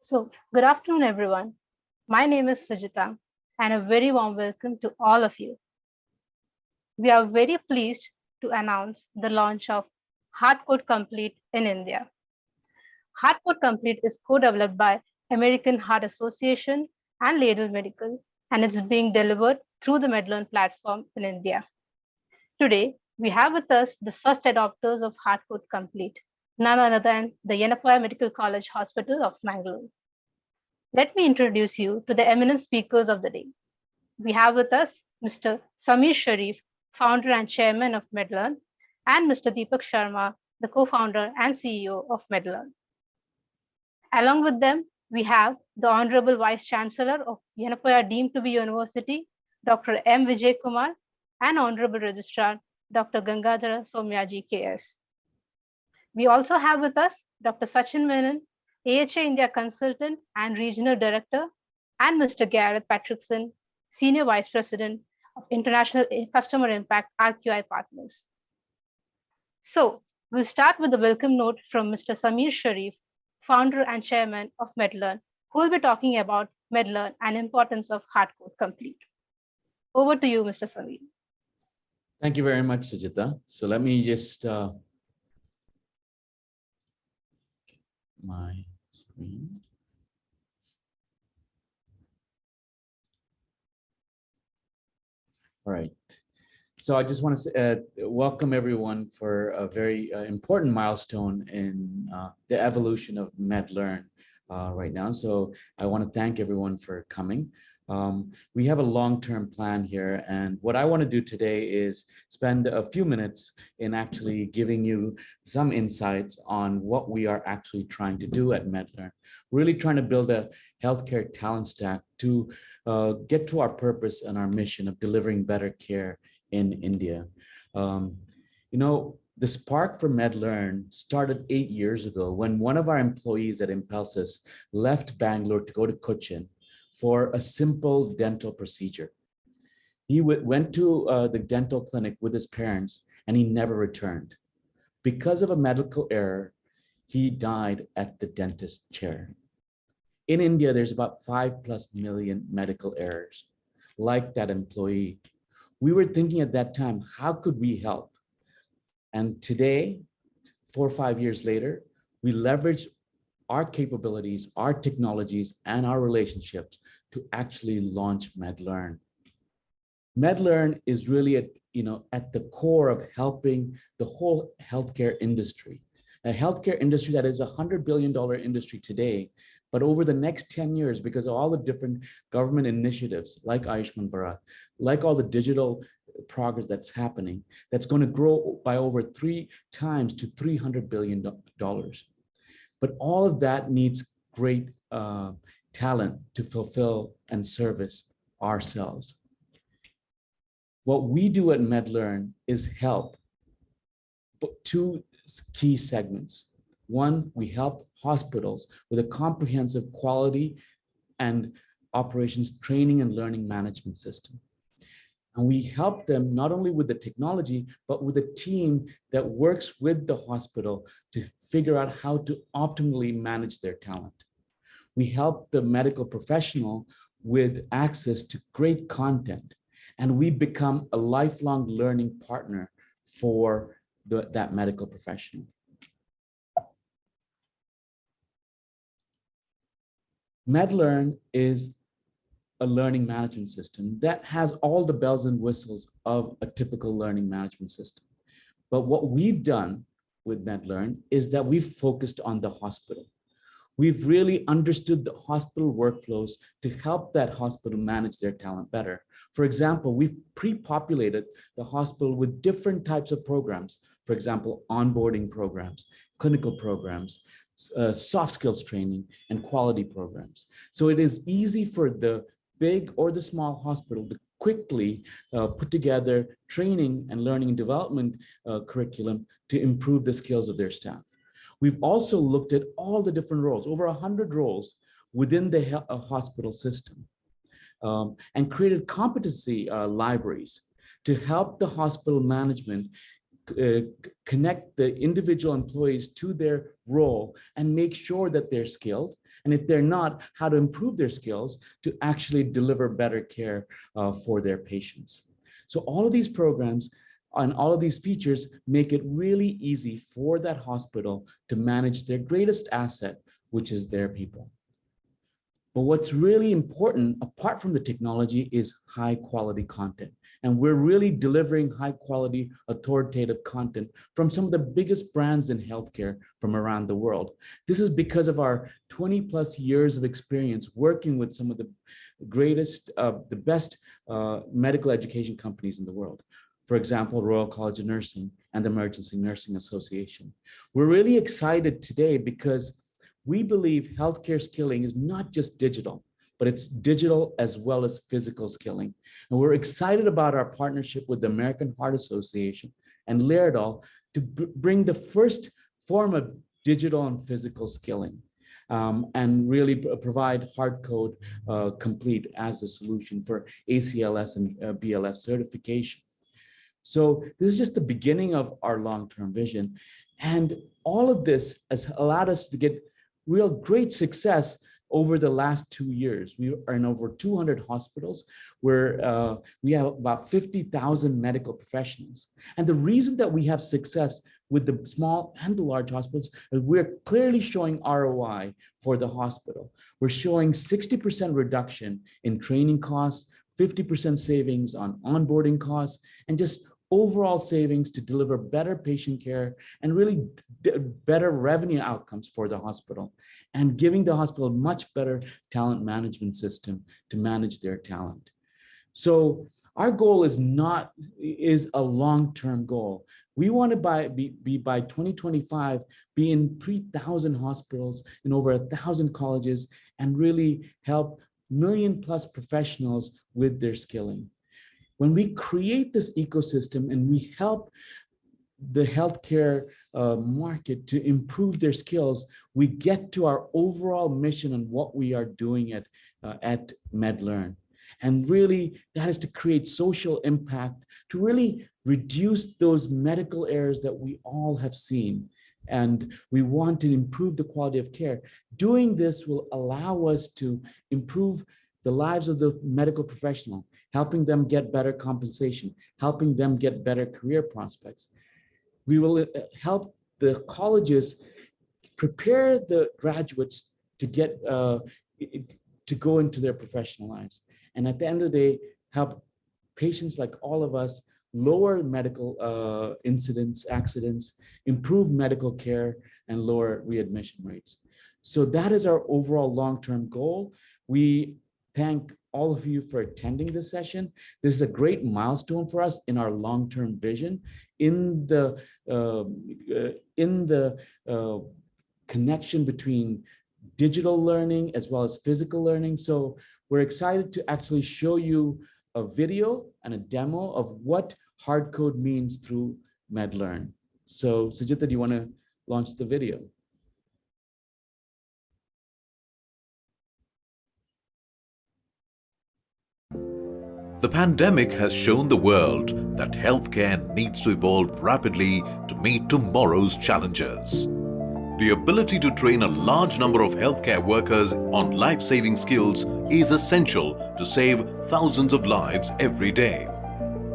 Good afternoon, everyone. My name is Sujita, and a very warm welcome to all of you. We are very pleased to announce the launch of HeartCode Complete in India. HeartCode Complete is co-developed by American Heart Association and Ladle Medical, and it's being delivered through the Medlearn platform in India. Today, we have with us the first adopters of HeartCode Complete, none other than the Yenapoya Medical College Hospital of Mangalore. Let me introduce you to the eminent speakers of the day. We have with us Mr. Samir Sharif, founder and chairman of Medlearn, and Mr. Deepak Sharma, the co-founder and CEO of Medlearn. Along with them, we have the Honorable Vice Chancellor of Yenapoya Deemed to be University, Dr. M. Vijay Kumar, and Honorable Registrar, Dr. Gangadhara Somyaji KS. We also have with us Dr. Sachin Menon, AHA India Consultant and Regional Director, and Mr. Gareth Patrickson, Senior Vice President of International Customer Impact RQI Partners. So, we'll start with a welcome note from Mr. Samir Sharif, founder and chairman of Medlearn, who will be talking about Medlearn and importance of HeartCode Complete. Over to you, Mr. Samir. Thank you very much, Sujita. So let me just my screen. All right. So I just want to welcome everyone for a very important milestone in the evolution of Medlearn right now. So I want to thank everyone for coming. We have a long-term plan here, and what I want to do today is spend a few minutes in actually giving you some insights on what we are actually trying to do at Medlearn. Really trying to build a healthcare talent stack to get to our purpose and our mission of delivering better care in India. The spark for Medlearn started 8 years ago when one of our employees at Impulsus left Bangalore to go to Cochin for a simple dental procedure. He went to the dental clinic with his parents and he never returned. Because of a medical error, he died at the dentist chair. In India, there's about 5+ million medical errors like that employee. We were thinking at that time, how could we help? And today, 4 or 5 years later, we leverage our capabilities, our technologies, and our relationships to actually launch Medlearn. Medlearn is really at the core of helping the whole healthcare industry. A healthcare industry that is $100 billion industry today, but over the next 10 years, because of all the different government initiatives like Ayushman Bharat, like all the digital progress that's happening, that's going to grow by over 3 times to $300 billion. But all of that needs great talent to fulfill and service ourselves. What we do at Medlearn is help 2 key segments. One, we help hospitals with a comprehensive quality and operations training and learning management system. And we help them not only with the technology, but with a team that works with the hospital to figure out how to optimally manage their talent. We help the medical professional with access to great content, and we become a lifelong learning partner for that medical professional. Medlearn is a learning management system that has all the bells and whistles of a typical learning management system. But what we've done with Medlearn is that we've focused on the hospital. We've really understood the hospital workflows to help that hospital manage their talent better. For example, we've pre-populated the hospital with different types of programs. For example, onboarding programs, clinical programs, soft skills training, and quality programs. So it is easy for the big or the small hospital to quickly put together training and learning and development curriculum to improve the skills of their staff. We've also looked at all the different roles, over 100 roles within the hospital system, and created competency libraries to help the hospital management connect the individual employees to their role and make sure that they're skilled And if they're not, how to improve their skills to actually deliver better care for their patients. So all of these programs and all of these features make it really easy for that hospital to manage their greatest asset, which is their people. But what's really important, apart from the technology, is high quality content. And we're really delivering high quality, authoritative content from some of the biggest brands in healthcare from around the world. This is because of our 20 plus years of experience working with some of the greatest, the best medical education companies in the world. For example, Royal College of Nursing and the Emergency Nursing Association. We're really excited today because we believe healthcare skilling is not just digital, but it's digital as well as physical skilling. And we're excited about our partnership with the American Heart Association and Laerdal to bring the first form of digital and physical skilling and really provide HeartCode Complete as a solution for ACLS and BLS certification. So this is just the beginning of our long-term vision. And all of this has allowed us to get real great success over the last 2 years. We are in over 200 hospitals where we have about 50,000 medical professionals. And the reason that we have success with the small and the large hospitals is we're clearly showing ROI for the hospital. We're showing 60% reduction in training costs, 50% savings on onboarding costs, and just overall savings to deliver better patient care and really better revenue outcomes for the hospital, and giving the hospital a much better talent management system to manage their talent. So our goal is a long-term goal. We want to be by 2025, be in 3,000 hospitals, in over 1,000 colleges, and really help million plus professionals with their skilling. When we create this ecosystem and we help the healthcare market to improve their skills, we get to our overall mission and what we are doing at MedLearn. And really, that is to create social impact, to really reduce those medical errors that we all have seen. And we want to improve the quality of care. Doing this will allow us to improve the lives of the medical professional, helping them get better compensation, helping them get better career prospects. We will help the colleges prepare the graduates to get to go into their professional lives. And at the end of the day, help patients like all of us lower medical incidents, accidents, improve medical care, and lower readmission rates. So that is our overall long-term goal. We thank all of you for attending this session. This is a great milestone for us in our long-term vision, in the connection between digital learning as well as physical learning. So we're excited to actually show you a video and a demo of what HeartCode means through MedLearn. So Sujita, do you want to launch the video? The pandemic has shown the world that healthcare needs to evolve rapidly to meet tomorrow's challenges. The ability to train a large number of healthcare workers on life-saving skills is essential to save thousands of lives every day.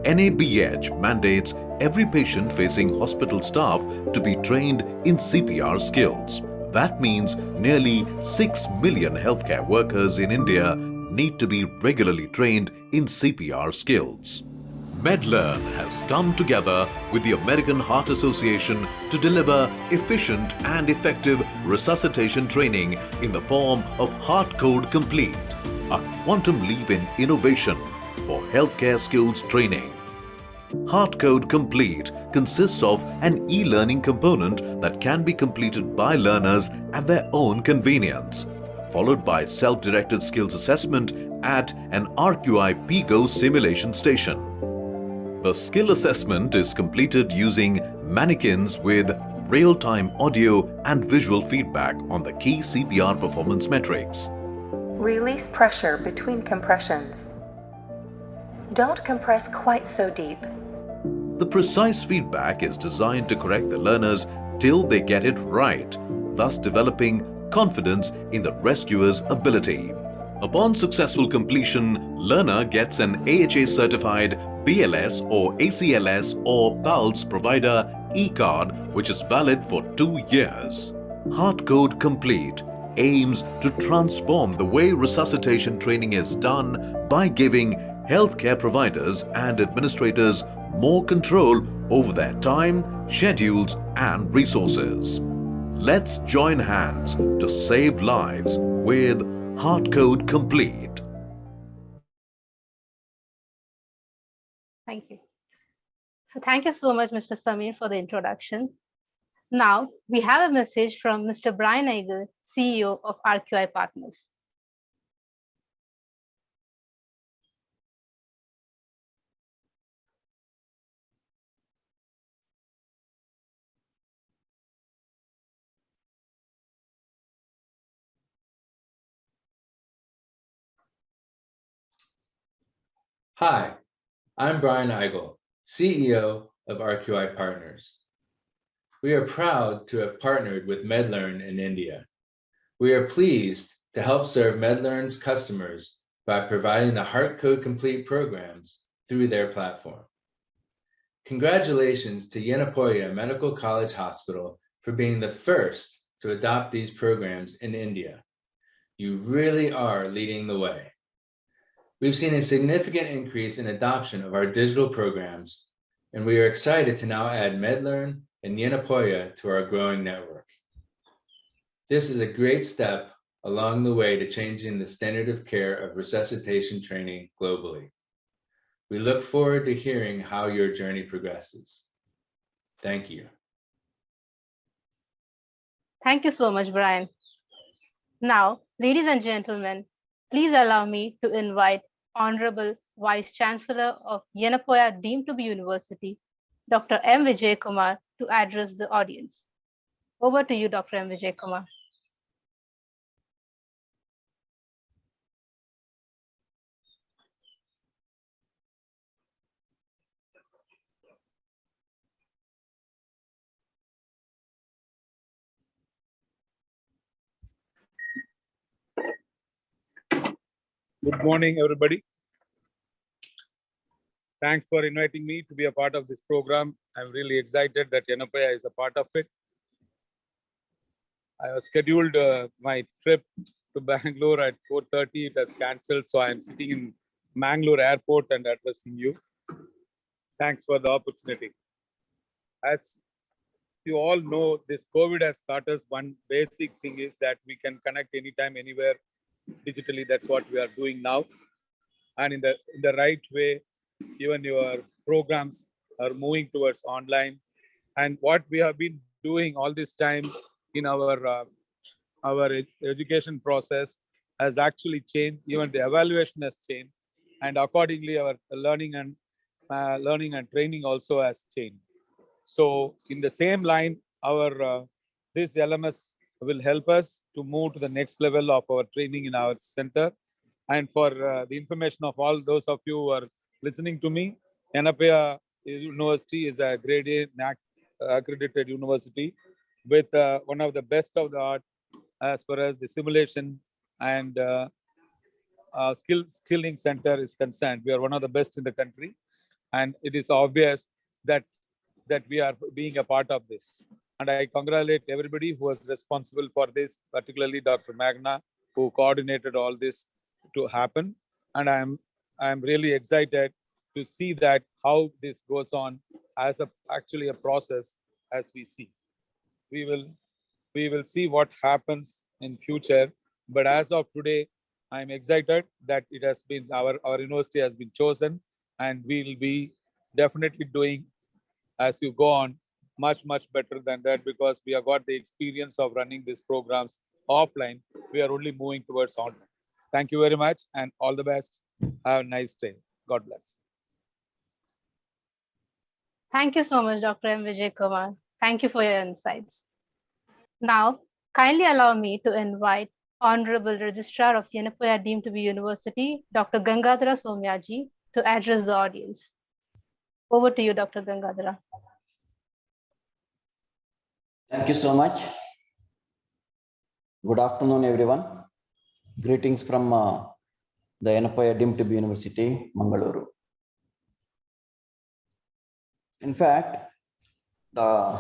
NABH mandates every patient facing hospital staff to be trained in CPR skills. That means nearly 6 million healthcare workers in India need to be regularly trained in CPR skills. MedLearn has come together with the American Heart Association to deliver efficient and effective resuscitation training in the form of HeartCode Complete, a quantum leap in innovation for healthcare skills training. HeartCode Complete consists of an e-learning component that can be completed by learners at their own convenience, followed by self-directed skills assessment at an RQI PGO simulation station. The skill assessment is completed using mannequins with real-time audio and visual feedback on the key CPR performance metrics. Release pressure between compressions. Don't compress quite so deep. The precise feedback is designed to correct the learners till they get it right, thus developing confidence in the rescuer's ability. Upon successful completion, learner gets an AHA certified BLS or ACLS or PALS provider e-card which is valid for 2 years. HeartCode Complete aims to transform the way resuscitation training is done by giving healthcare providers and administrators more control over their time, schedules, and resources. Let's join hands to save lives with HeartCode Complete. Thank you. So thank you so much, Mr. Samir, for the introduction. Now we have a message from Mr. Brian Eigel, CEO of RQI Partners. Hi, I'm Brian Eigel, CEO of RQI Partners. We are proud to have partnered with MedLearn in India. We are pleased to help serve MedLearn's customers by providing the HeartCode Complete programs through their platform. Congratulations to Yenapoya Medical College Hospital for being the first to adopt these programs in India. You really are leading the way. We've seen a significant increase in adoption of our digital programs, and we are excited to now add MedLearn and Yenapoya to our growing network. This is a great step along the way to changing the standard of care of resuscitation training globally. We look forward to hearing how your journey progresses. Thank you. Thank you so much, Brian. Now, ladies and gentlemen, please allow me to invite Honorable Vice Chancellor of Yenapoya Deemed to be University, Dr. M. Vijay Kumar, to address the audience. Over to you, Dr. M. Vijay Kumar. Good morning, everybody. Thanks for inviting me to be a part of this program. I'm really excited that Yenapoya is a part of it. I was scheduled my trip to Bangalore at 4:30. It has cancelled, so I'm sitting in Mangalore airport and addressing you. Thanks for the opportunity. As you all know, this COVID has taught us one basic thing is that we can connect anytime, anywhere, digitally. That's what we are doing now, and in the right way. Even your programs are moving towards online, and what we have been doing all this time in our education process has actually changed. Even the evaluation has changed, and accordingly, our learning and training also has changed. So, in the same line, our this LMS will help us to move to the next level of our training in our center. And for the information of all those of you who are listening to me, Yenapoya University is a grade A NAAC accredited university with one of the best of the art as far as the simulation and skilling center is concerned. We are one of the best in the country, and it is obvious that we are being a part of this. And I congratulate everybody who was responsible for this, particularly Dr. Magna, who coordinated all this to happen. And I'm really excited to see that how this goes on as actually a process as we see. We will see what happens in future. But as of today, I'm excited that it has been our university has been chosen, and we will be definitely doing as you go on much better than that, because we have got the experience of running these programs offline. We are only moving towards online. Thank you very much, and all the best. Have a nice day. God bless. Thank you so much, Dr. M. Vijay Kumar. Thank you for your insights. Now, kindly allow me to invite Honorable Registrar of Yenapoya Deemed to be University, Dr. Gangadhara Somyaji, to address the audience. Over to you, Dr. Gangadhara. Thank you so much. Good afternoon, everyone. Greetings from the Yanapaya Deemed University, Mangaluru. In fact, the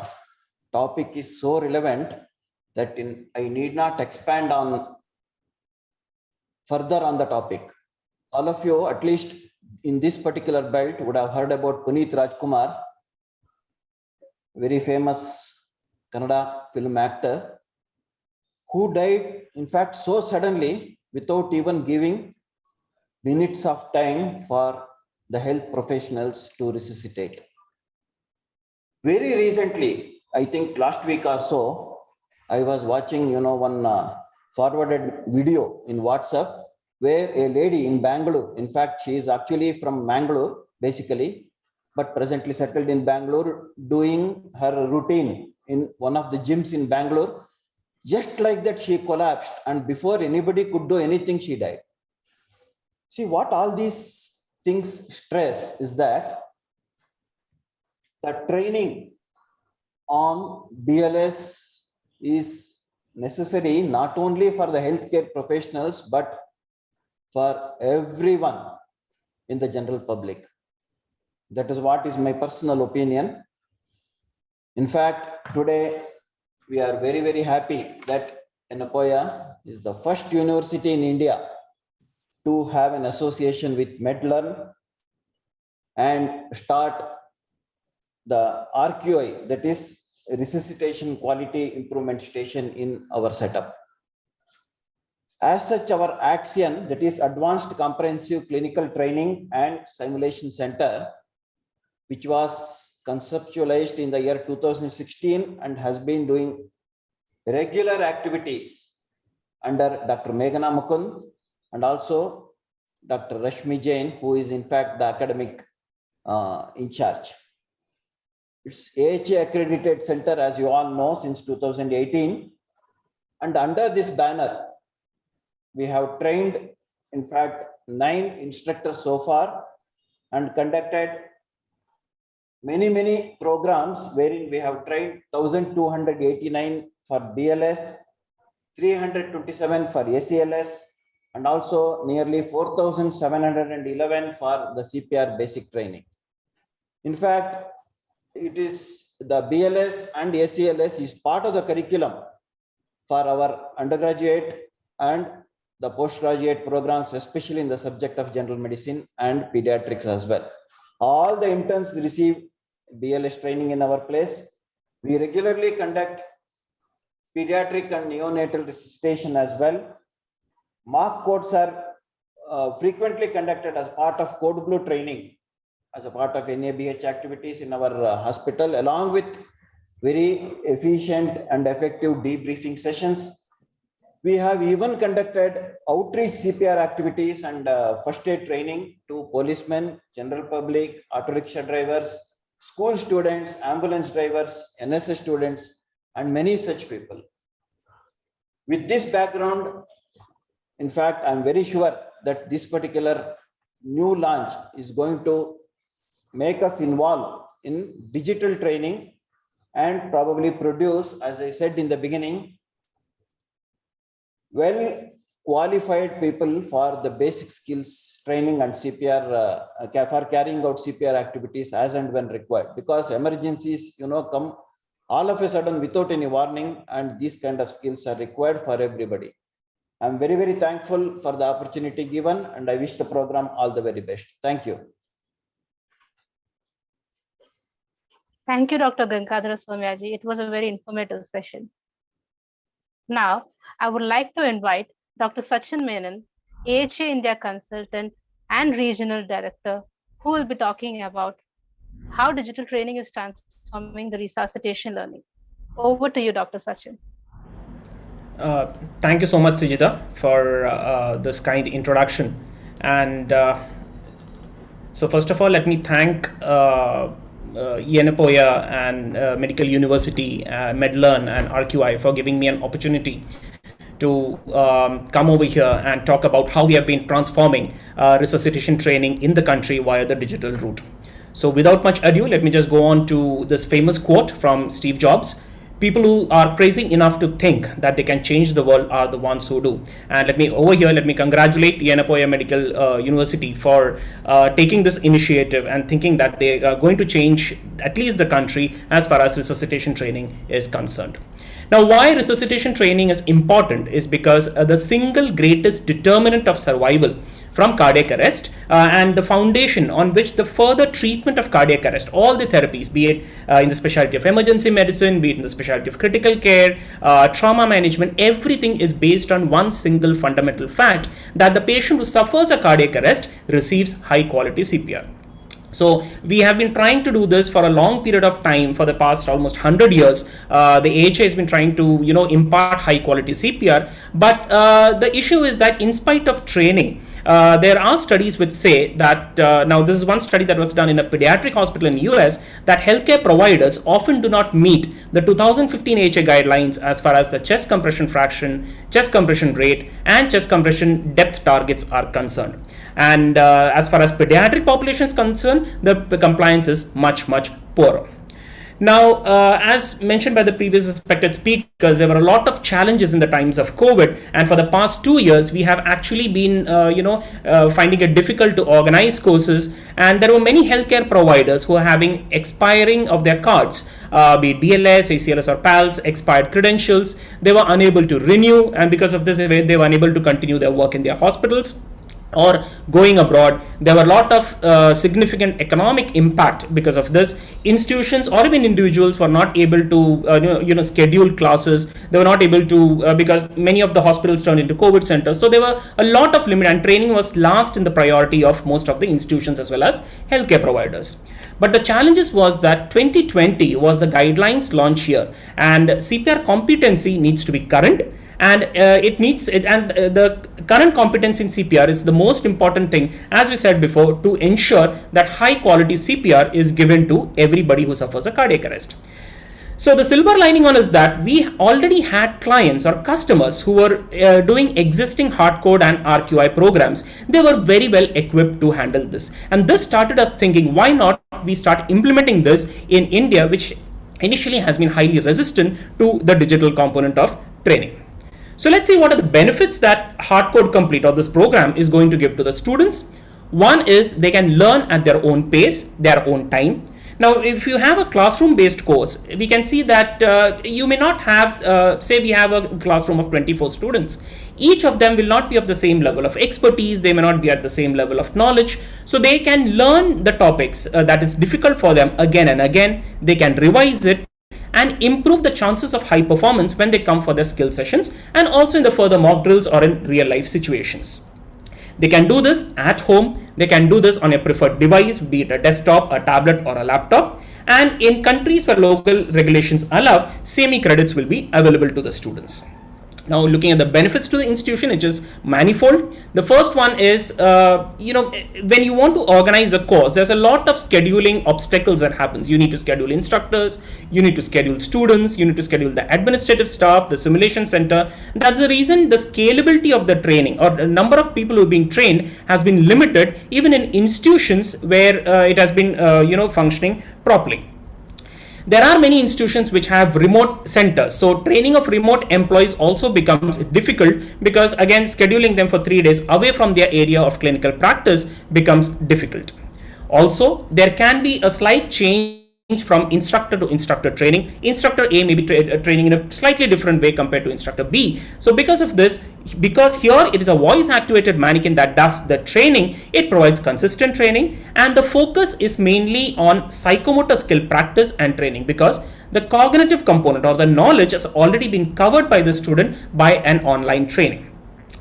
topic is so relevant that I need not expand on further on the topic. All of you, at least in this particular belt, would have heard about Puneet Rajkumar, very famous Kannada film actor, who died, in fact, so suddenly without even giving minutes of time for the health professionals to resuscitate. Very recently, I think last week or so, I was watching, one forwarded video in WhatsApp where a lady in Bangalore, in fact, she is actually from Mangalore, basically, but presently settled in Bangalore, doing her routine in one of the gyms in Bangalore. Just like that, she collapsed, and before anybody could do anything, she died. See, what all these things stress is that the training on BLS is necessary not only for the healthcare professionals, but for everyone in the general public. That is what is my personal opinion. In fact, today we are very, very happy that Yanapaya is the first university in India to have an association with MedLearn and start the RQI, that is Resuscitation Quality Improvement Station, in our setup. As such, our ACTION, that is Advanced Comprehensive Clinical Training and Simulation Center, which was conceptualized in the year 2016 and has been doing regular activities under Dr. Meghana Mukund and also Dr. Rashmi Jain, who is in fact the academic in charge. It's AHA accredited center, as you all know, since 2018. And under this banner, we have trained, in fact, 9 instructors so far and conducted many programs wherein we have trained 1,289 for BLS, 327 for ACLS, and also nearly 4,711 for the CPR basic training. In fact, it is the BLS and ACLS is part of the curriculum for our undergraduate and the postgraduate programs, especially in the subject of general medicine and pediatrics as well. All the interns receive BLS training in our place. We regularly conduct pediatric and neonatal resuscitation as well. Mock codes are frequently conducted as part of Code Blue training, as a part of NABH activities in our hospital, along with very efficient and effective debriefing sessions. We have even conducted outreach CPR activities and first aid training to policemen, general public, auto rickshaw drivers, school students, ambulance drivers, NSS students, and many such people. With this background, in fact, I'm very sure that this particular new launch is going to make us involved in digital training and probably produce, as I said in the beginning, well qualified people for the basic skills training and CPR, for carrying out CPR activities as and when required, because emergencies, come all of a sudden without any warning, and these kind of skills are required for everybody. I'm very, very thankful for the opportunity given, and I wish the program all the very best. Thank you. Thank you, Dr. Gangadhara Somyaji. It was a very informative session. Now, I would like to invite Dr. Sachin Menon, AHA India Consultant and Regional Director, who will be talking about how digital training is transforming the resuscitation learning. Over to you, Dr. Sachin. Thank you so much, Sujita, for this kind introduction. And so first of all, let me thank Yanapaya and Medical University, MedLearn and RQI for giving me an opportunity to come over here and talk about how we have been transforming resuscitation training in the country via the digital route. So without much ado, let me just go on to this famous quote from Steve Jobs, People who are crazy enough to think that they can change the world are the ones who do. And let me congratulate Yenapoya Medical University for taking this initiative and thinking that they are going to change at least the country as far as resuscitation training is concerned. Now, why resuscitation training is important is because the single greatest determinant of survival from cardiac arrest and the foundation on which the further treatment of cardiac arrest, all the therapies, be it in the specialty of emergency medicine, be it in the specialty of critical care, trauma management, everything is based on one single fundamental fact, that the patient who suffers a cardiac arrest receives high quality CPR. So we have been trying to do this for a long period of time. For the past almost 100 years, the AHA has been trying to, impart high quality CPR. But the issue is that in spite of training, there are studies which say that, now this is one study that was done in a pediatric hospital in US, that healthcare providers often do not meet the 2015 AHA guidelines as far as the chest compression fraction, chest compression rate, and chest compression depth targets are concerned. And as far as pediatric population is concerned, the compliance is much poorer. Now, as mentioned by the previous respected speakers, there were a lot of challenges in the times of COVID, and for the past 2 years, we have actually been, finding it difficult to organize courses, and there were many healthcare providers who are having expiring of their cards, be it BLS, ACLS, or PALS, expired credentials. They were unable to renew, and because of this, they were unable to continue their work in their hospitals or going abroad. There were a lot of significant economic impact because of this. Institutions or even individuals were not able to schedule classes. They were not able to because many of the hospitals turned into COVID centers. So there were a lot of limit, and training was last in the priority of most of the institutions as well as healthcare providers. But the challenges was that 2020 was the guidelines launch year, and CPR competency needs to be current. And the current competence in CPR is the most important thing, as we said before, to ensure that high quality CPR is given to everybody who suffers a cardiac arrest. So the silver lining on is that we already had clients or customers who were doing existing HeartCode and RQI programs. They were very well equipped to handle this, and this started us thinking, why not we start implementing this in India, which initially has been highly resistant to the digital component of training. So let's see what are the benefits that HeartCode Complete or this program is going to give to the students. One is they can learn at their own pace, their own time. Now, if you have a classroom-based course, we can see that you may not have, say we have a classroom of 24 students. Each of them will not be of the same level of expertise. They may not be at the same level of knowledge. So they can learn the topics that is difficult for them again and again. They can revise it and improve the chances of high performance when they come for their skill sessions, and also in the further mock drills or in real life situations. They can do this at home. They can do this on a preferred device, be it a desktop, a tablet, or a laptop. And in countries where local regulations allow, semi-credits will be available to the students. Now, looking at the benefits to the institution, it is manifold. The first one is, when you want to organize a course, there's a lot of scheduling obstacles that happens. You need to schedule instructors, you need to schedule students, you need to schedule the administrative staff, the simulation center. That's the reason the scalability of the training or the number of people who are being trained has been limited, even in institutions where it has been, functioning properly. There are many institutions which have remote centers. So training of remote employees also becomes difficult, because again, scheduling them for 3 days away from their area of clinical practice becomes difficult. Also, there can be a slight change from instructor to instructor training. Instructor A may be training in a slightly different way compared to instructor B. So because of this, because here it is a voice activated mannequin that does the training, it provides consistent training, and the focus is mainly on psychomotor skill practice and training, because the cognitive component or the knowledge has already been covered by the student by an online training.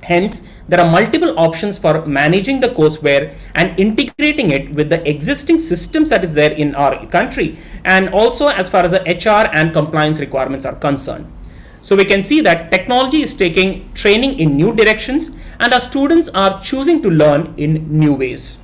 Hence, there are multiple options for managing the courseware and integrating it with the existing systems that is there in our country, and also as far as the HR and compliance requirements are concerned. So we can see that technology is taking training in new directions, and our students are choosing to learn in new ways.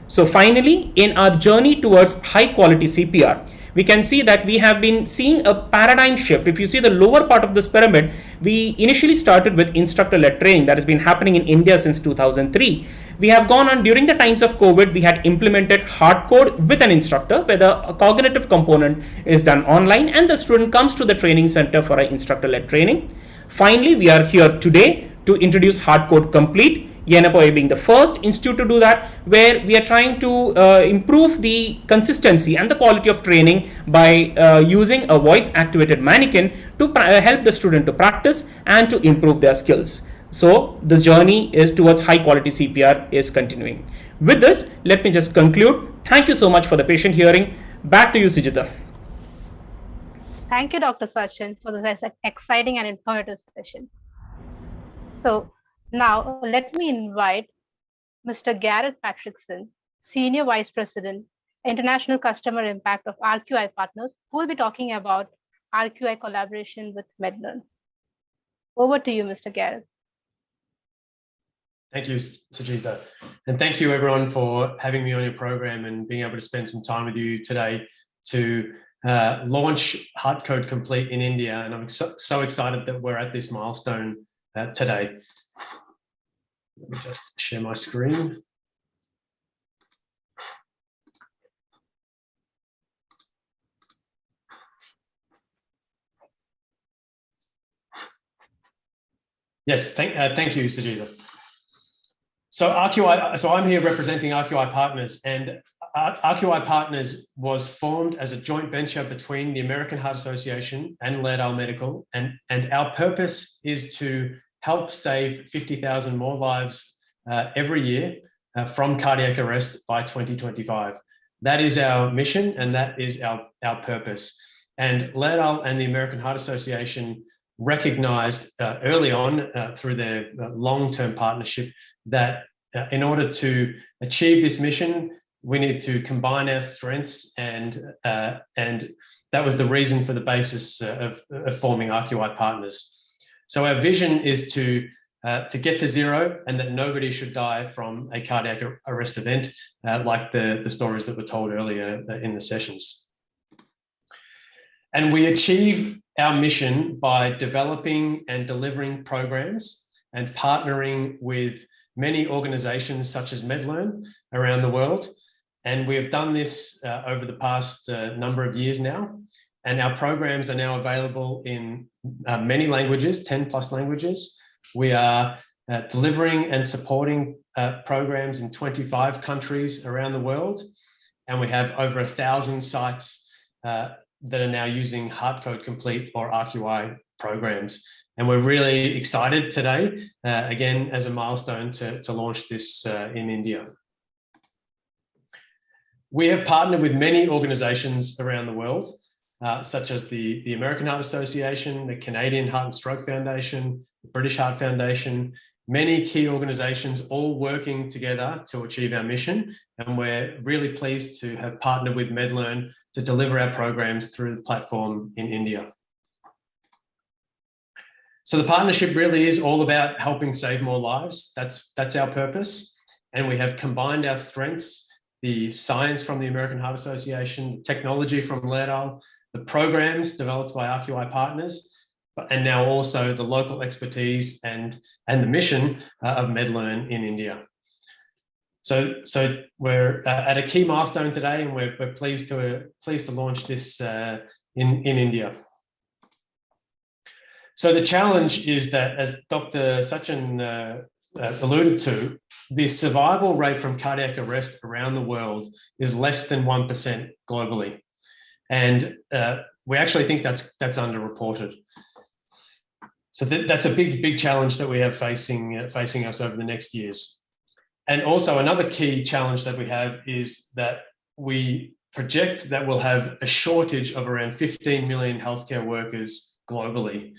So finally, in our journey towards high quality CPR, we can see that we have been seeing a paradigm shift. If you see the lower part of this pyramid, we initially started with instructor-led training that has been happening in India since 2003. We have gone on during the times of COVID, we had implemented HeartCode with an instructor, where the cognitive component is done online and the student comes to the training center for an instructor-led training. Finally, we are here today to introduce HeartCode Complete, Yenapoe being the first institute to do that, where we are trying to improve the consistency and the quality of training by using a voice activated mannequin to help the student to practice and to improve their skills. So the journey is towards high quality CPR is continuing. With this, let me just conclude. Thank you so much for the patient hearing. Back to you, Sujita. Thank you, Dr. Sachin, for this exciting and informative session. So now let me invite Mr. Gareth Patrickson, Senior Vice President, International Customer Impact of RQI Partners, who will be talking about RQI collaboration with MedLearn. Over to you, Mr. Gareth. Thank you, Sujita. And thank you everyone for having me on your program and being able to spend some time with you today to launch HeartCode Complete in India. And I'm so excited that we're at this milestone today. Let me just share my screen. Yes, thank you, Sujita. So I'm here representing RQI Partners, and RQI Partners was formed as a joint venture between the American Heart Association and Laerdal Medical, and our purpose is to help save 50,000 more lives every year from cardiac arrest by 2025. That is our mission, and that is our purpose. And Laerdal and the American Heart Association recognized early on through their long-term partnership that in order to achieve this mission, we need to combine our strengths, and that was the reason for the basis of forming RQI Partners. So our vision is to get to zero, and that nobody should die from a cardiac arrest event, like the stories that were told earlier in the sessions. And we achieve our mission by developing and delivering programs and partnering with many organizations such as MedLearn around the world. And we have done this over the past number of years now. And our programs are now available in many languages, 10+ languages. We are delivering and supporting programs in 25 countries around the world. And we have over 1,000 sites that are now using HeartCode Complete or RQI programs. And we're really excited today, again, as a milestone to launch this in India. We have partnered with many organizations around the world, such as the American Heart Association, the Canadian Heart and Stroke Foundation, the British Heart Foundation, many key organizations all working together to achieve our mission. And we're really pleased to have partnered with MedLearn to deliver our programs through the platform in India. So the partnership really is all about helping save more lives. That's our purpose. And we have combined our strengths, the science from the American Heart Association, technology from Laerdal, the programs developed by RQI Partners, and now also the local expertise and the mission of MedLearn in India. So we're at a key milestone today, and we're pleased to launch this in India. So the challenge is that, as Dr. Sachin alluded to, the survival rate from cardiac arrest around the world is less than 1% globally, and we actually think that's underreported. So that's a big challenge that we have facing us over the next years. And also another key challenge that we have is that we project that we'll have a shortage of around 15 million healthcare workers globally,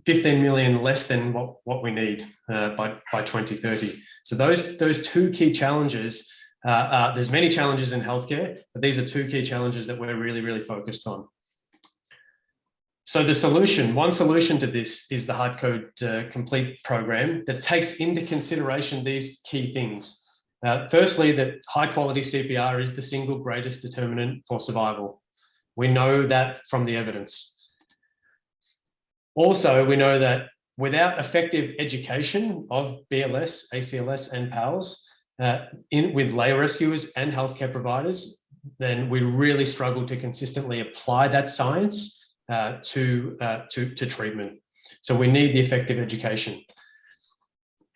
15 million less than what we need by 2030. So those two key challenges, there's many challenges in healthcare, but these are two key challenges that we're really focused on. So one solution to this is the HeartCode Complete program that takes into consideration these key things. Firstly, that high quality CPR is the single greatest determinant for survival. We know that from the evidence. Also, we know that without effective education of BLS, ACLS, and PALS with lay rescuers and healthcare providers, then we really struggle to consistently apply that science to treatment. So we need the effective education.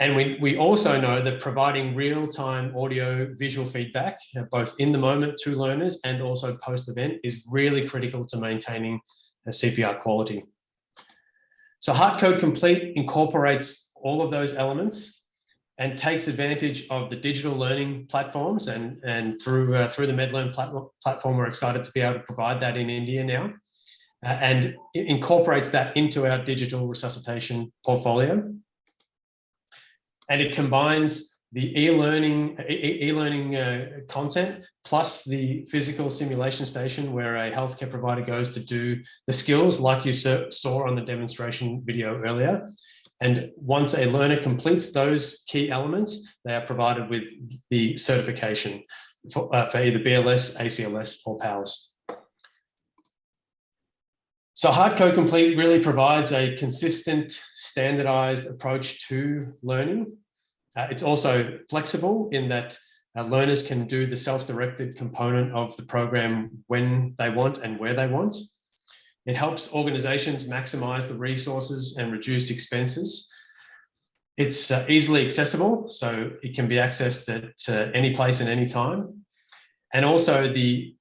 And we also know that providing real-time audio visual feedback, both in the moment to learners and also post-event, is really critical to maintaining CPR quality. So HeartCode Complete incorporates all of those elements and takes advantage of the digital learning platforms, and through the MedLearn platform, we're excited to be able to provide that in India now, and it incorporates that into our digital resuscitation portfolio. And it combines the e-learning content plus the physical simulation station where a healthcare provider goes to do the skills like you saw on the demonstration video earlier. And once a learner completes those key elements, they are provided with the certification for either BLS, ACLS, or PALS. So HeartCode Complete really provides a consistent, standardized approach to learning. It's also flexible in that learners can do the self-directed component of the program when they want and where they want. It helps organizations maximize the resources and reduce expenses. It's easily accessible, so it can be accessed at any place and any time. And also the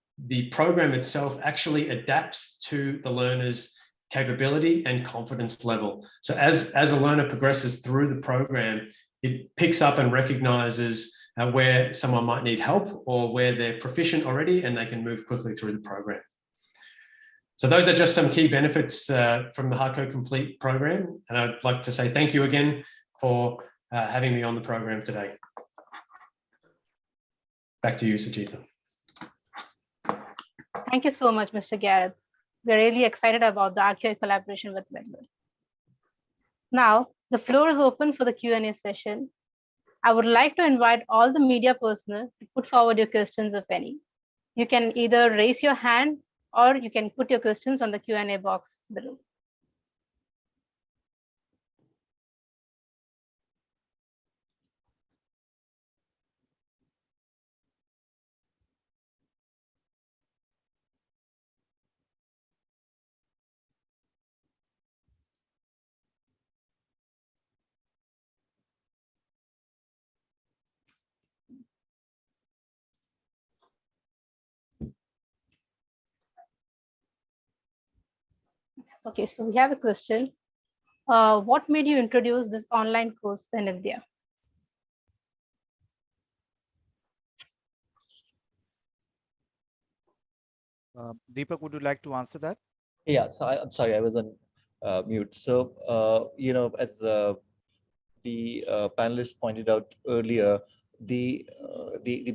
program itself actually adapts to the learner's capability and confidence level. So as a learner progresses through the program, it picks up and recognizes where someone might need help or where they're proficient already and they can move quickly through the program. So those are just some key benefits from the HeartCode Complete program. And I'd like to say thank you again for having me on the program today. Back to you, Sajitha. Thank you so much, Mr. Gareth. We're really excited about the HeartCode collaboration with MedLearn. Now, the floor is open for the Q&A session. I would like to invite all the media personnel to put forward your questions, if any. You can either raise your hand or you can put your questions on the Q&A box below. Okay, so we have a question. What made you introduce this online course in India? Deepak, would you like to answer that? Yeah, so I'm sorry, I was on mute. So, as the panelists pointed out earlier, the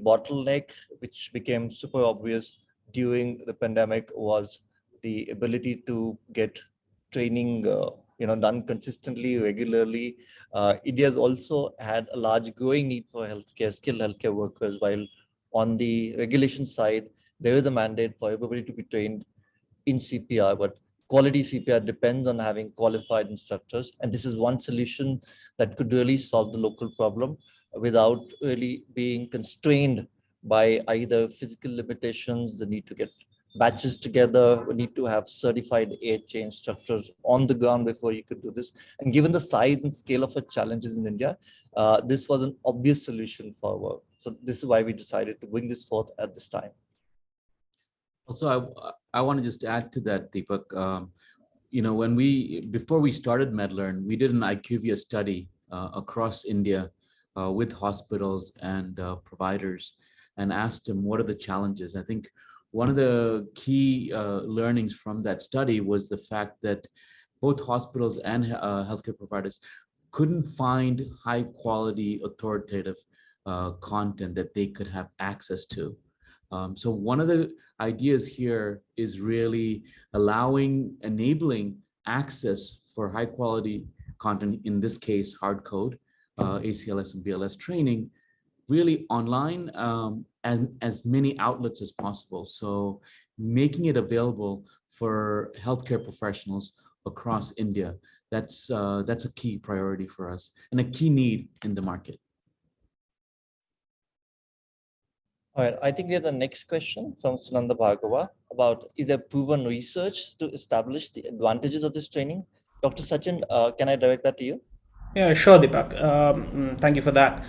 bottleneck which became super obvious during the pandemic was the ability to get training done consistently, regularly. India's also had a large growing need for skilled healthcare workers, while on the regulation side, there is a mandate for everybody to be trained in CPR, but quality CPR depends on having qualified instructors. And this is one solution that could really solve the local problem without really being constrained by either physical limitations, the need to get batches together, we need to have certified AHA instructors on the ground before you could do this. And given the size and scale of our challenges in India, this was an obvious solution for work. So this is why we decided to bring this forth at this time. Also, I want to just add to that, Deepak. Before we started MedLearn, we did an IQVIA study across India with hospitals and providers, and asked them what are the challenges. I think one of the key learnings from that study was the fact that both hospitals and healthcare providers couldn't find high quality authoritative content that they could have access to. So one of the ideas here is really enabling access for high quality content, in this case, HeartCode, ACLS and BLS training, really online and as many outlets as possible. So making it available for healthcare professionals across India. That's a key priority for us and a key need in the market. All right, I think we have the next question from Sunanda Bhargava about, is there proven research to establish the advantages of this training? Dr. Sachin, can I direct that to you? Yeah, sure, Deepak. Thank you for that.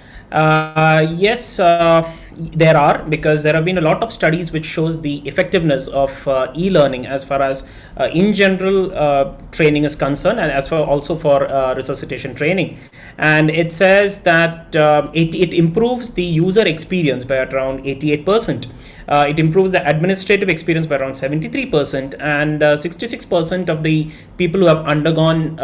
Yes, there are, because there have been a lot of studies which shows the effectiveness of e-learning as far as in general training is concerned, and as for also for resuscitation training. And it says that it improves the user experience by around 88%. It improves the administrative experience by around 73%, and 66% of the people who have undergone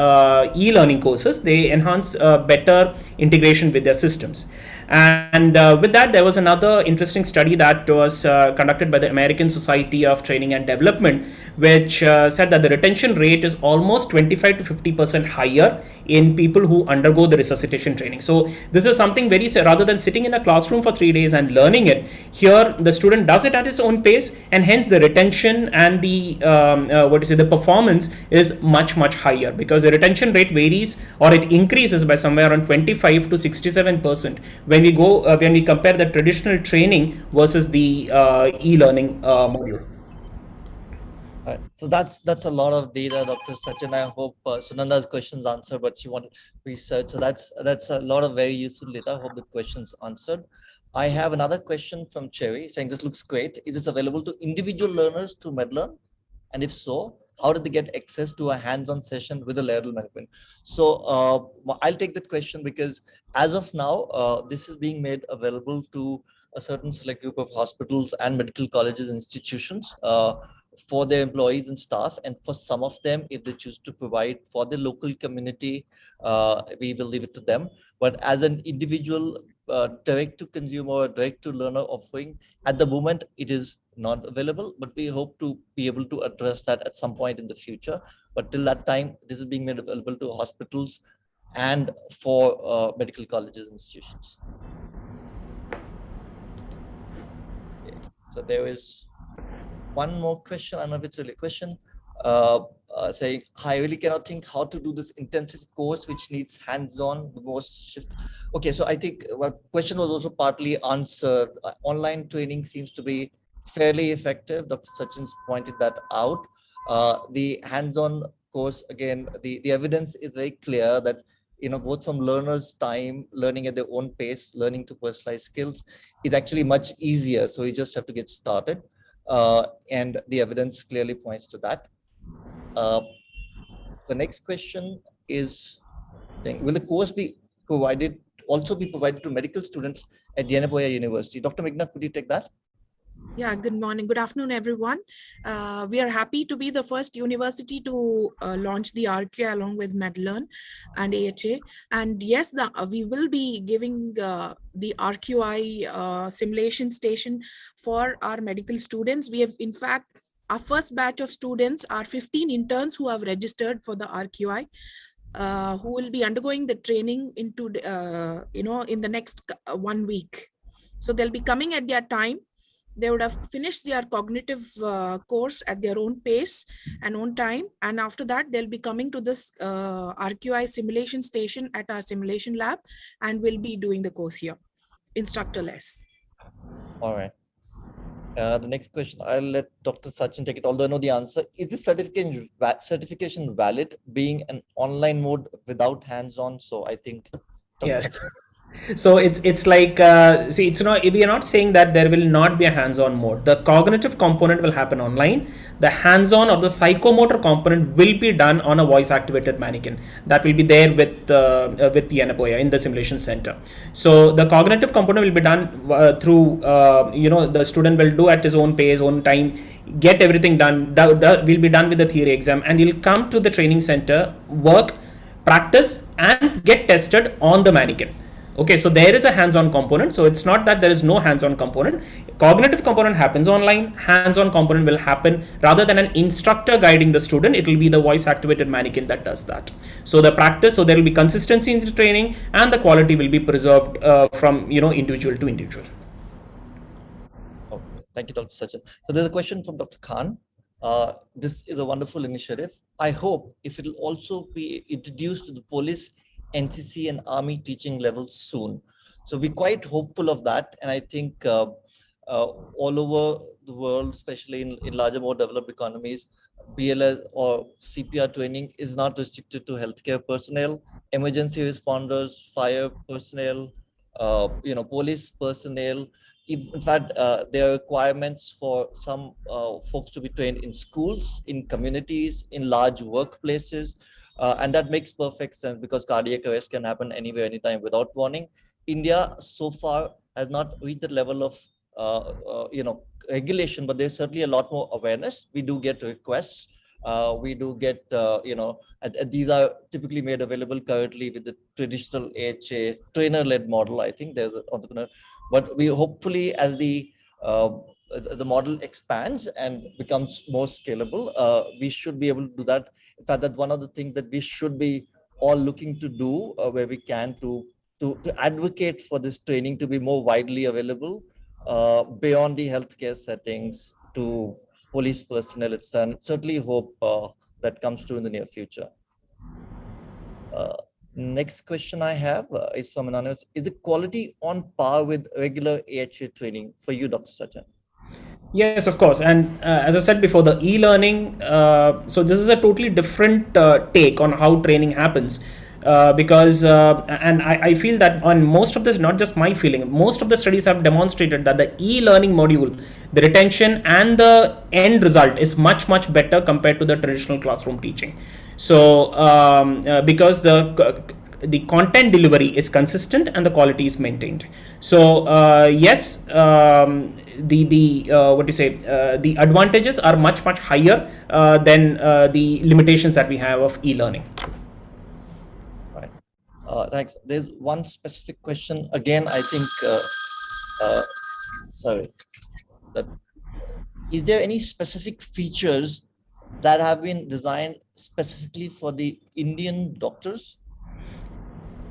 e-learning courses, they enhance better integration with their systems. And with that, there was another interesting study that was conducted by the American Society of Training and Development, which said that the retention rate is almost 25 to 50% higher in people who undergo the resuscitation training. So this is something very, rather than sitting in a classroom for 3 days and learning it, here the student does it at his own pace, and hence the retention and the the performance is much higher, because the retention rate varies, or it increases by somewhere around 25 to 67% when we compare the traditional training versus the e-learning module. Right. So that's a lot of data, Dr. Sachin. I hope Sunanda's questions answered what she wanted research. So that's a lot of very useful data. I hope the questions answered. I have another question from Cherry saying, this looks great. Is this available to individual learners through MedLearn? And if so, how did they get access to a hands-on session with the lateral management? So I'll take that question, because as of now, this is being made available to a certain select group of hospitals and medical colleges and institutions for their employees and staff. And for some of them, if they choose to provide for the local community, we will leave it to them. But as an individual direct to consumer or direct to learner offering, at the moment, it is not available, but we hope to be able to address that at some point in the future. But till that time, this is being made available to hospitals and for medical colleges and institutions. Okay. So there is one more question. I don't know if it's really a question. Saying, I really cannot think how to do this intensive course which needs hands-on, the most shift. Okay, so I think what question was also partly answered. Online training seems to be fairly effective. Dr. Sachin's pointed that out. The hands-on course, again, the evidence is very clear that, both from learners' time, learning at their own pace, learning to personalize skills is actually much easier. So you just have to get started. And the evidence clearly points to that. The next question is, will the course be provided to medical students at Yenagoya University? Dr. Meghna, could you take that? Yeah, good morning. Good afternoon, everyone. We are happy to be the first university to launch the RQI along with MedLearn and AHA. And yes, we will be giving the RQI simulation station for our medical students. We have, in fact, our first batch of students are 15 interns who have registered for the RQI, who will be undergoing the training into, in the next 1 week. So they'll be coming at their time. They would have finished their cognitive course at their own pace and own time. And after that, they'll be coming to this RQI simulation station at our simulation lab, and we'll be doing the course here, instructorless. All right. The next question, I'll let Dr. Sachin take it, although I know the answer. Is this certification valid being an online mode without hands-on? So I think Dr. Yes. Sachin. So it's like, see, it's not, we are not saying that there will not be a hands-on mode. The cognitive component will happen online. The hands-on or the psychomotor component will be done on a voice-activated mannequin that will be there with the Yenagoya in the simulation center. So the cognitive component will be done through, the student will do at his own pace, own time, get everything done. Will be done with the theory exam, and he'll come to the training center, work, practice, and get tested on the mannequin. Okay, so there is a hands-on component. So it's not that there is no hands-on component. Cognitive component happens online. Hands-on component will happen rather than an instructor guiding the student. It will be the voice-activated mannequin that does that. So the practice, so there will be consistency in the training, and the quality will be preserved from individual to individual. Okay, thank you, Dr. Sachin. So there's a question from Dr. Khan. This is a wonderful initiative. I hope if it will also be introduced to the police, NCC, and army teaching levels soon. So we're quite hopeful of that. And I think all over the world, especially in larger, more developed economies, BLS or CPR training is not restricted to healthcare personnel, emergency responders, fire personnel, police personnel. In fact, there are requirements for some folks to be trained in schools, in communities, in large workplaces. And that makes perfect sense because cardiac arrest can happen anywhere, anytime without warning. India so far has not reached the level of regulation, but there's certainly a lot more awareness. We do get requests. We do get, these are typically made available currently with the traditional AHA trainer-led model. I think there's an entrepreneur, but we hopefully, as the model expands and becomes more scalable, we should be able to do that. In fact, that's one of the things that we should be all looking to do where we can to advocate for this training to be more widely available beyond the healthcare settings to police personnel. It's done. Certainly hope that comes true in the near future. Next question I have is from Anonymous. Is the quality on par with regular AHA training for you, Dr. Sachin? Yes, of course. And as I said before, the e-learning, so this is a totally different take on how training happens. Because and I feel that on most of this, not just my feeling, most of the studies have demonstrated that the e-learning module, the retention and the end result is much better compared to the traditional classroom teaching. So because the content delivery is consistent and the quality is maintained. So yes, the advantages are much higher than the limitations that we have of e-learning. Thanks. There's one specific question. Again, I think, is there any specific features that have been designed specifically for the Indian doctors?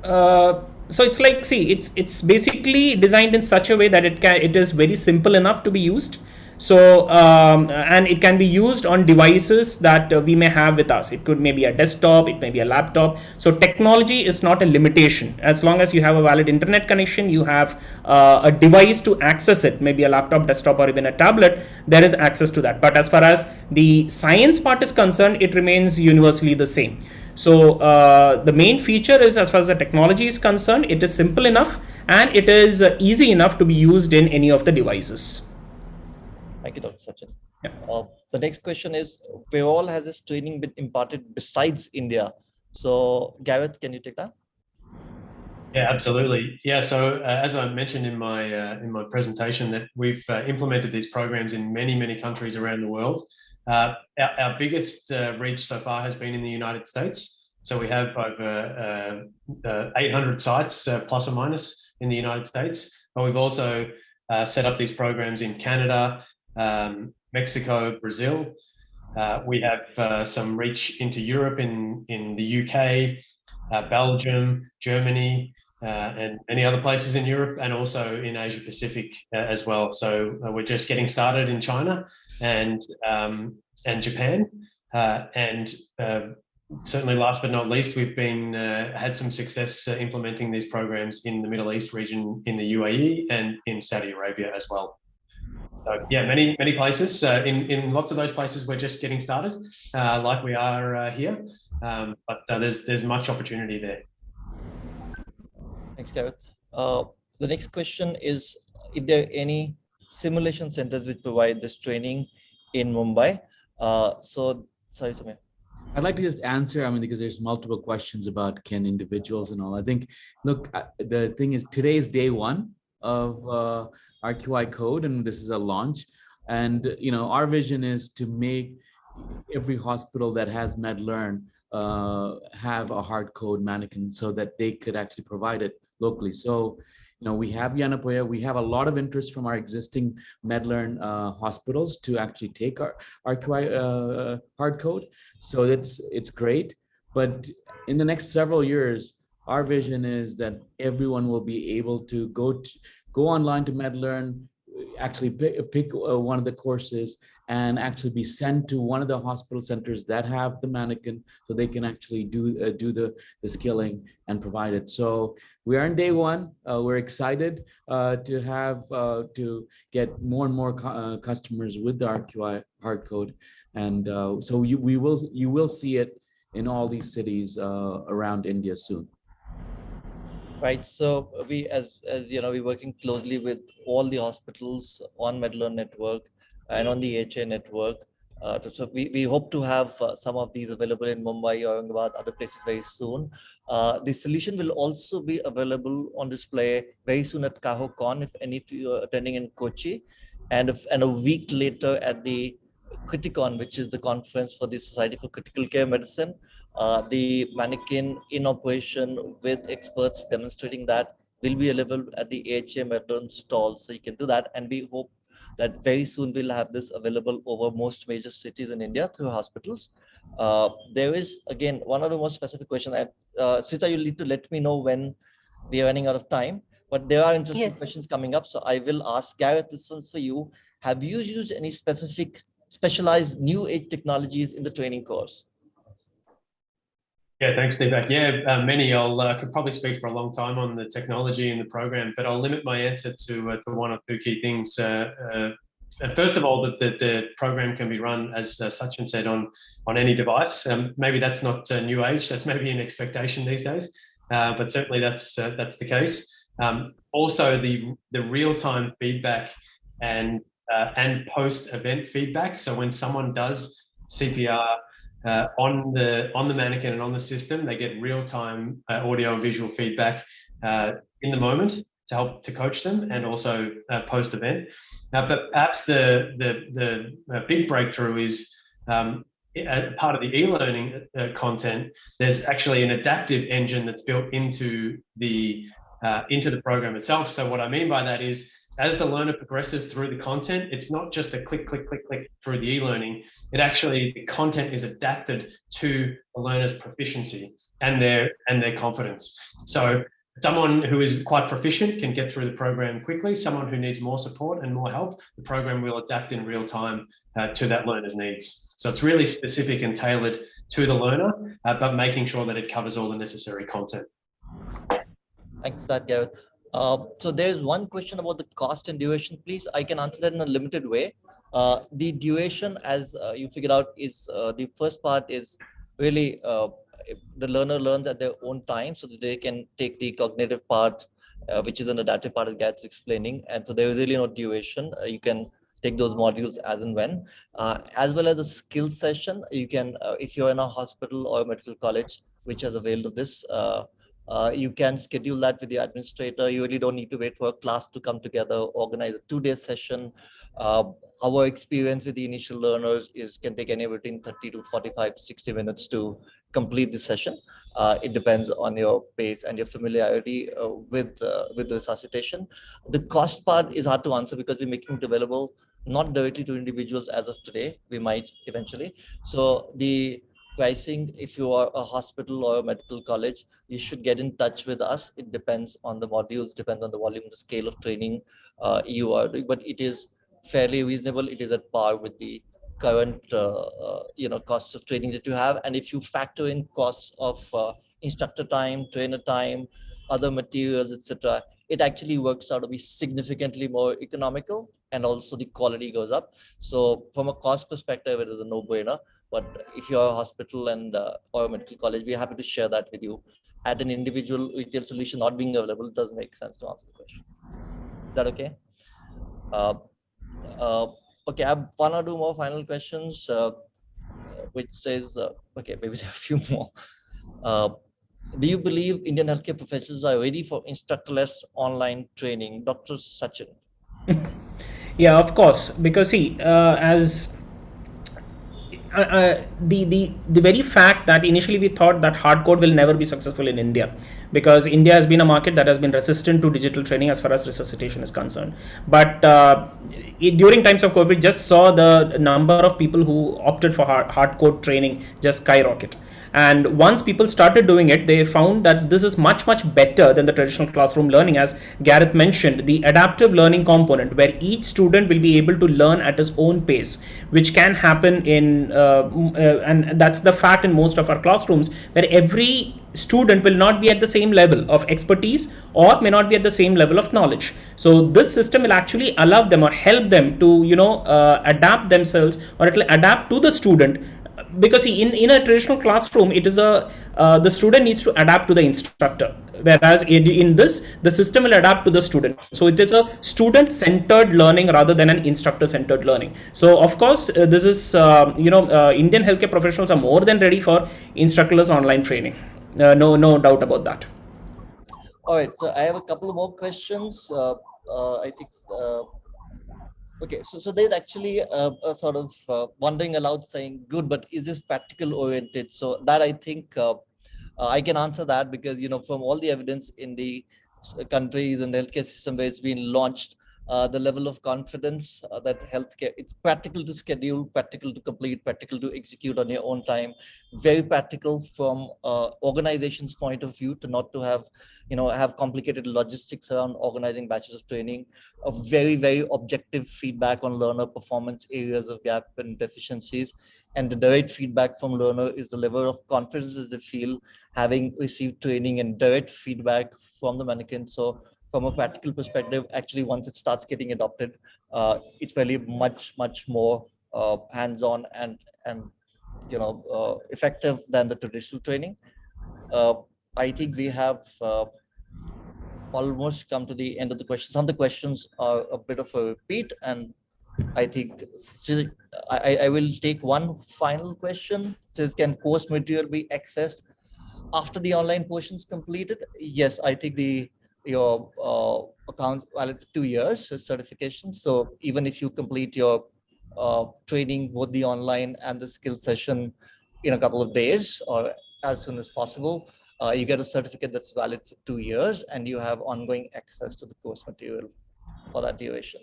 So it's like, see, it's basically designed in such a way that it is very simple enough to be used. So and it can be used on devices that we may have with us. It could maybe a desktop, it may be a laptop. So technology is not a limitation. As long as you have a valid internet connection, you have a device to access it, maybe a laptop, desktop, or even a tablet, there is access to that. But as far as the science part is concerned, it remains universally the same. So the main feature is, as far as the technology is concerned, it is simple enough and it is easy enough to be used in any of the devices. Thank you, Dr. Sachin. Yeah. The next question is, where all has this training been imparted besides India? So Gareth, can you take that? Yeah, absolutely. Yeah, so as I mentioned in my presentation, that we've implemented these programs in many countries around the world. Our biggest reach so far has been in the United States. So we have over 800 sites, plus or minus, in the United States. But we've also set up these programs in Canada, Mexico, Brazil. We have some reach into Europe in the UK, Belgium, Germany, and many other places in Europe, and also in Asia Pacific as well. So we're just getting started in China and Japan, and certainly last but not least, we've been had some success implementing these programs in the Middle East region, in the UAE and in Saudi Arabia as well. So yeah, many places. In lots of those places, we're just getting started, like we are here, but there's much opportunity there. Thanks, Gareth. The next question is, if there are any simulation centers which provide this training in Mumbai? Sorry, Samir. I'd like to just answer, because there's multiple questions about can individuals and all. I think, look, the thing is, today is day one of RQI code, and this is a launch. And, our vision is to make every hospital that has MedLearn have a HeartCode mannequin so that they could actually provide it locally. So, we have Yanapoya, we have a lot of interest from our existing MedLearn hospitals to actually take our RQI HeartCode. So it's great. But in the next several years, our vision is that everyone will be able to go online to MedLearn, actually pick one of the courses and actually be sent to one of the hospital centers that have the mannequin, so they can actually do the skilling and provide it. So we are in day one. We're excited to have to get more and more customers with the RQI HeartCode, and so you will see it in all these cities around India soon. Right. So we, as you know, we're working closely with all the hospitals on MedLearn network and on the HA network. So we hope to have some of these available in Mumbai, Aurangabad, other places very soon. The solution will also be available on display very soon at KahoCon, if any of you are attending in Kochi, and a week later at the Criticon, which is the conference for the Society for Critical Care Medicine. The mannequin in operation with experts demonstrating that will be available at the AHA MedLearn stall. So you can do that. And we hope that very soon we'll have this available over most major cities in India through hospitals. There is, again, one of the more specific questions that, Sita, you'll need to let me know when we are running out of time. But there are interesting questions coming up. So I will ask Gareth, this one's for you. Have you used any specialized new age technologies in the training course? Yeah, thanks, Deepak. Yeah, many. I could probably speak for a long time on the technology in the program, but I'll limit my answer to one or two key things. First of all, that the program can be run, as Sachin said, on any device. Maybe that's not new age. That's maybe an expectation these days, but certainly that's the case. Also, the real-time feedback and post-event feedback. So when someone does CPR on the mannequin and on the system, they get real-time audio and visual feedback in the moment to help to coach them, and also post-event. But perhaps the big breakthrough is part of the e-learning content. There's actually an adaptive engine that's built into the program itself. So what I mean by that is, as the learner progresses through the content, it's not just a click, click, click, click through the e-learning. It actually, the content is adapted to the learner's proficiency and their confidence. So someone who is quite proficient can get through the program quickly. Someone who needs more support and more help, the program will adapt in real time to that learner's needs. So it's really specific and tailored to the learner, but making sure that it covers all the necessary content. Thanks for that, Gareth. So there's one question about the cost and duration, please. I can answer that in a limited way. The duration, as you figured out, is the first part is really the learner learns at their own time, so that they can take the cognitive part, which is an adaptive part, as Gareth's explaining. And so there is really no duration. You can take those modules as and when, as well as a skill session. You can, if you're in a hospital or a medical college which has availed of this, you can schedule that with the administrator. You really don't need to wait for a class to come together, organize a 2-day session. Our experience with the initial learners can take anywhere between 30 to 45, 60 minutes to complete the session. It depends on your pace and your familiarity with the resuscitation. The cost part is hard to answer because we're making it available not directly to individuals as of today. We might eventually. So the pricing, if you are a hospital or a medical college, you should get in touch with us. It depends on the modules, depends on the volume, the scale of training you are doing, but it is fairly reasonable. It is at par with the current costs of training that you have. And if you factor in costs of instructor time, trainer time, other materials, etc., it actually works out to be significantly more economical, and also the quality goes up. So from a cost perspective, it is a no-brainer. But if you're a hospital and or a medical college, we're happy to share that with you. At an individual retail solution not being available, it doesn't make sense to answer the question. Is that okay? Okay, I have one or two more final questions, which says, okay, maybe there are a few more. Do you believe Indian healthcare professionals are ready for instructorless online training? Dr. Sachin. Yeah, of course, because see, as the very fact that initially we thought that HeartCode will never be successful in India, because India has been a market that has been resistant to digital training as far as resuscitation is concerned. But during times of COVID, just saw the number of people who opted for HeartCode training just skyrocket. And once people started doing it, they found that this is much better than the traditional classroom learning. As Gareth mentioned, the adaptive learning component, where each student will be able to learn at his own pace, which can happen in and that's the fact in most of our classrooms, where every student will not be at the same level of expertise or may not be at the same level of knowledge. So this system will actually allow them or help them to adapt themselves, or it will adapt to the student. Because see, in a traditional classroom, it is the student needs to adapt to the instructor, whereas in this, the system will adapt to the student. So it is a student centered learning rather than an instructor centered learning. So of course, this is Indian healthcare professionals are more than ready for instructorless online training. No doubt about that. All right, so I have a couple of more questions. I think okay, so there's actually a sort of wondering aloud saying, good, but is this practical oriented? So that I think I can answer that, because from all the evidence in the countries and the healthcare system where it's been launched, the level of confidence that healthcare, it's practical to schedule, practical to complete, practical to execute on your own time, very practical from organization's point of view, to not to have have complicated logistics around organizing batches of training, a very objective feedback on learner performance areas of gap and deficiencies, and the direct feedback from learner is the level of confidence that they feel having received training and direct feedback from the mannequin. So from a practical perspective, actually, once it starts getting adopted, it's really much more hands-on and effective than the traditional training. I think we have almost come to the end of the questions. Some of the questions are a bit of a repeat, and I think I will take one final question. It says, can course material be accessed after the online portion is completed? Yes, I think your account valid for 2 years certification. So even if you complete your training, both the online and the skill session, in a couple of days or as soon as possible, you get a certificate that's valid for 2 years, and you have ongoing access to the course material for that duration.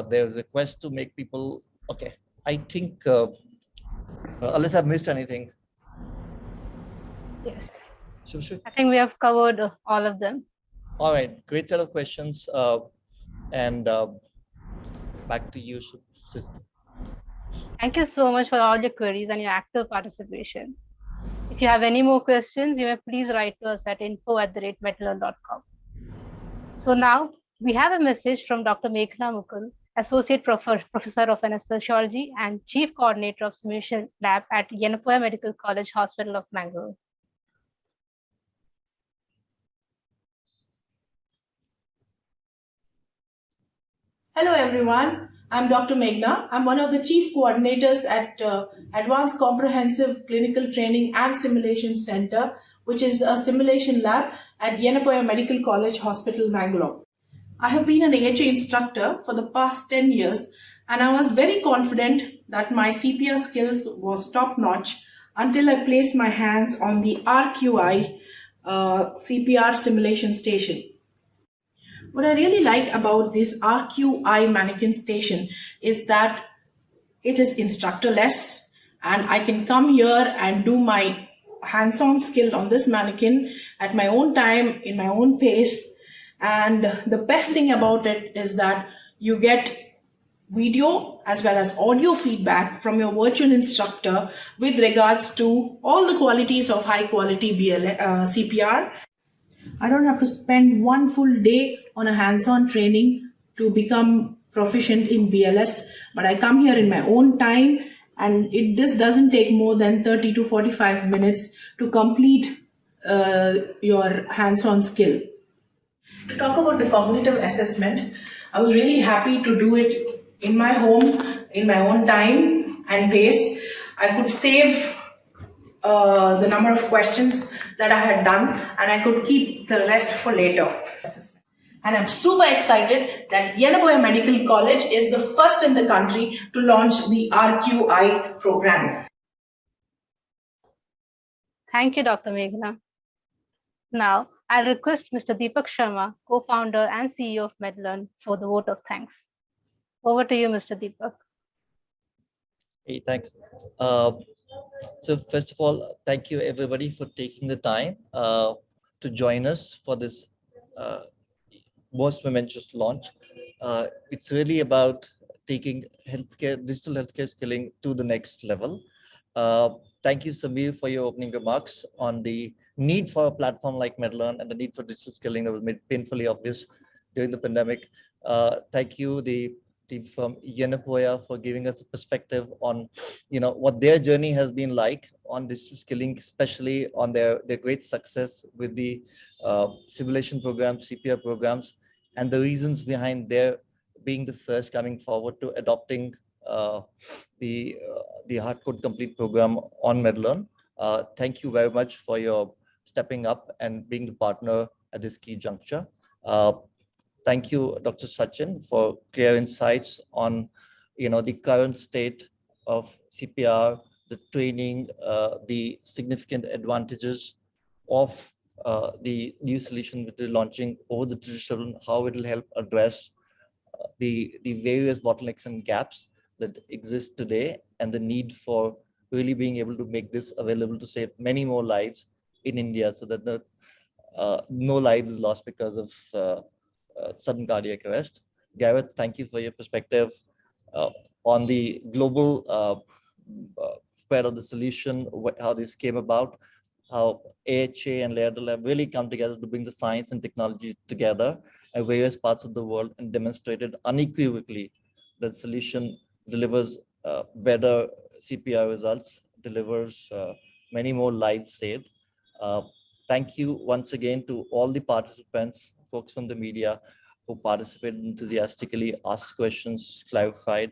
There's a request to make people, okay, I think, unless I've missed anything. Yes. Sure. I think we have covered all of them. All right, great set of questions. And back to you. Thank you so much for all your queries and your active participation. If you have any more questions, you may please write to us at info@medlearn.com. So now we have a message from Dr. Meghna Mukul, Associate Professor of Anesthesiology and Chief Coordinator of Simulation Lab at Yenapoya Medical College Hospital of Mangalore. Hello everyone, I'm Dr. Meghna. I'm one of the chief coordinators at Advanced Comprehensive Clinical Training and Simulation Center, which is a simulation lab at Yenapoya Medical College Hospital, Mangalore. I have been an AHA instructor for the past 10 years, and I was very confident that my CPR skills was top-notch until I placed my hands on the RQI CPR simulation station. What I really like about this RQI mannequin station is that it is instructorless, and I can come here and do my hands-on skill on this mannequin at my own time, in my own pace. And the best thing about it is that you get video as well as audio feedback from your virtual instructor with regards to all the qualities of high quality CPR. I don't have to spend one full day on a hands-on training to become proficient in BLS, but I come here in my own time, and this doesn't take more than 30 to 45 minutes to complete your hands-on skill. To talk about the cognitive assessment, I was really happy to do it in my home, in my own time and pace. I could save the number of questions that I had done, and I could keep the rest for later. And I'm super excited that Yenapoya Medical College is the first in the country to launch the RQI program. Thank you, Dr. Meghna. Now, I'll request Mr. Deepak Sharma, co-founder and CEO of MedLearn, for the vote of thanks. Over to you, Mr. Deepak. Hey, thanks. So first of all, thank you everybody for taking the time to join us for this uh, most momentous launch. It's really about taking digital healthcare skilling to the next level. Thank you, Samir, for your opening remarks on the need for a platform like MedLearn and the need for digital skilling that was made painfully obvious during the pandemic. Thank you, the team from Yenapoya, for giving us a perspective on, what their journey has been like on digital skilling, especially on their great success with the simulation programs, CPR programs, and the reasons behind their being the first coming forward to adopting the HeartCode Complete program on MedLearn. Thank you very much for your stepping up and being the partner at this key juncture. Thank you, Dr. Sachin, for clear insights on, the current state of CPR, the training, the significant advantages of the new solution which is launching over the digital, how it will help address the various bottlenecks and gaps that exist today, and the need for really being able to make this available to save many more lives in India, so that no life is lost because of sudden cardiac arrest. Gareth, thank you for your perspective on the global spread of the solution, how this came about, how AHA and Laerdal have really come together to bring the science and technology together at various parts of the world and demonstrated unequivocally that solution delivers better CPR results, delivers many more lives saved. Thank you once again to all the participants, folks from the media who participated enthusiastically, asked questions, clarified.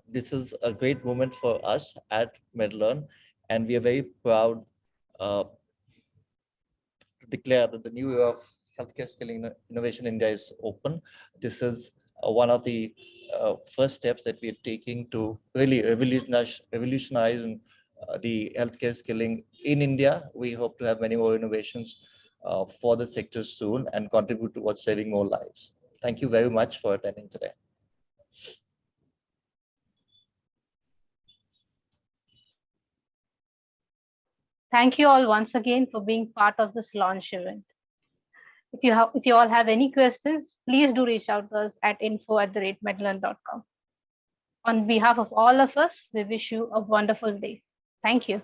This is a great moment for us at MedLearn, and we are very proud to declare that the new era of healthcare skilling innovation in India is open. This is one of the first steps that we are taking to really revolutionize the healthcare skilling in India. We hope to have many more innovations for the sector soon and contribute towards saving more lives. Thank you very much for attending today. Thank you all once again for being part of this launch event. If you all have any questions, please do reach out to us at info@medlearn.com. On behalf of all of us, we wish you a wonderful day. Thank you.